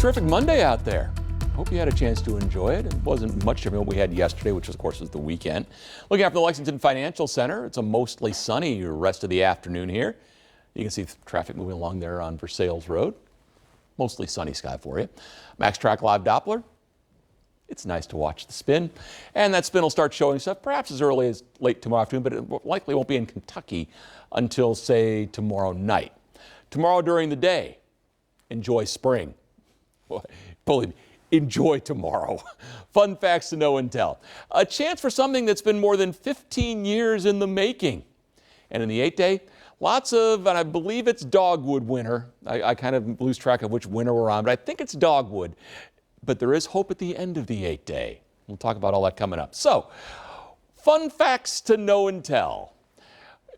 Terrific Monday out there. Hope you had a chance to enjoy it. It wasn't much different than what we had yesterday, which of course was the weekend. Looking after the Lexington Financial Center, it's a mostly sunny rest of the afternoon here. You can see traffic moving along there on Versailles Road. Mostly sunny sky for you. MaxTrack Live Doppler. It's nice to watch the spin. And that spin will start showing stuff perhaps as early as late tomorrow afternoon, but it likely won't be in Kentucky until, say, tomorrow night. Tomorrow during the day, enjoy spring. Believe me, enjoy tomorrow. Fun facts to know and tell. A chance for something that's been more than 15 years in the making. And in the 8-day, lots of, and I believe it's dogwood winter. I kind of lose track of which winter we're on, but I think it's dogwood. But there is hope at the end of the 8-day. We'll talk about all that coming up. So, fun facts to know and tell.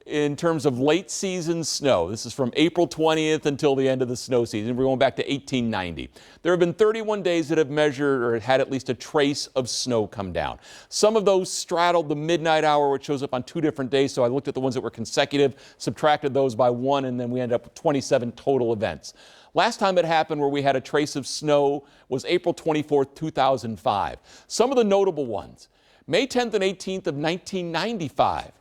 In terms of late season snow, this is from April 20th until the end of the snow season. We're going back to 1890. There have been 31 days that have measured or had at least a trace of snow come down. Some of those straddled the midnight hour, which shows up on 2 different days. So I looked at the ones that were consecutive, subtracted those by 1, and then we ended up with 27 total events. Last time it happened where we had a trace of snow was April 24th, 2005. Some of the notable ones, May 10th and 18th of 1995.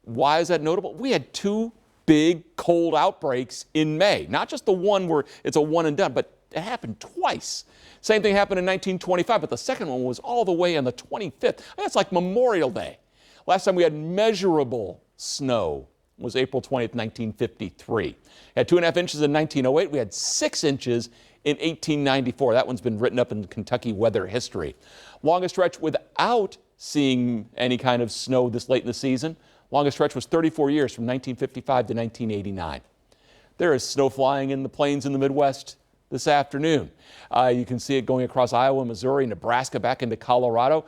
Why is that notable? We had 2 big cold outbreaks in May. Not just the one where it's a one and done, but it happened twice. Same thing happened in 1925, but the second one was all the way on the 25th. That's like Memorial Day. Last time we had measurable snow was April 20th, 1953. Had 2.5 inches in 1908. We had 6 inches in 1894. That one's been written up in Kentucky weather history. Longest stretch without seeing any kind of snow this late in the season. Longest stretch was 34 years from 1955 to 1989. There is snow flying in the plains in the Midwest this afternoon. You can see it going across Iowa, Missouri, Nebraska, back into Colorado.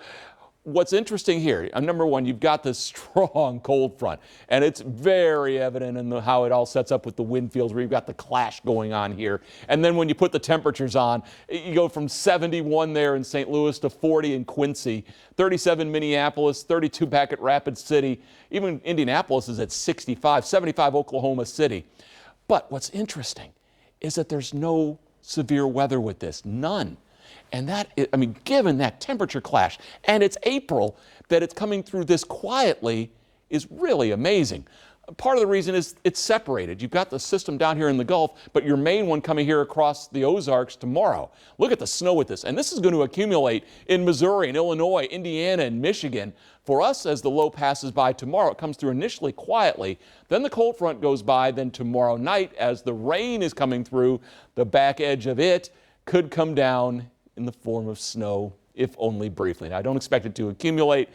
What's interesting here, number one, you've got this strong cold front, and it's very evident in how it all sets up with the wind fields where you've got the clash going on here. And then when you put the temperatures on, you go from 71 there in St. Louis to 40 in Quincy, 37 Minneapolis, 32 back at Rapid City. Even Indianapolis is at 65, 75 Oklahoma City. But what's interesting is that there's no severe weather with this, none. And that, I mean, given that temperature clash, and it's April, that it's coming through this quietly is really amazing. Part of the reason is it's separated. You've got the system down here in the Gulf, but your main one coming here across the Ozarks tomorrow. Look at the snow with this. And this is going to accumulate in Missouri and Illinois, Indiana and Michigan. For us, as the low passes by tomorrow, it comes through initially quietly. Then the cold front goes by. Then tomorrow night, as the rain is coming through, the back edge of it could come down in the form of snow, if only briefly. Now, I don't expect it to accumulate,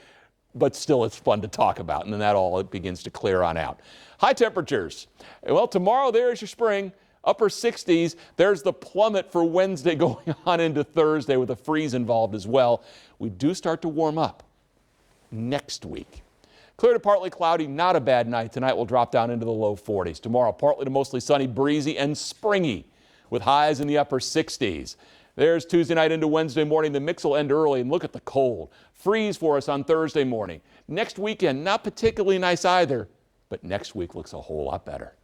but still it's fun to talk about, and then that all begins to clear on out. High temperatures. Well, tomorrow there's your spring, upper 60s. There's the plummet for Wednesday going on into Thursday with a freeze involved as well. We do start to warm up next week. Clear to partly cloudy, not a bad night. Tonight we'll drop down into the low 40s. Tomorrow, partly to mostly sunny, breezy, and springy with highs in the upper 60s. There's Tuesday night into Wednesday morning. The mix will end early, and look at the cold. Freeze for us on Thursday morning. Next weekend, not particularly nice either, but next week looks a whole lot better.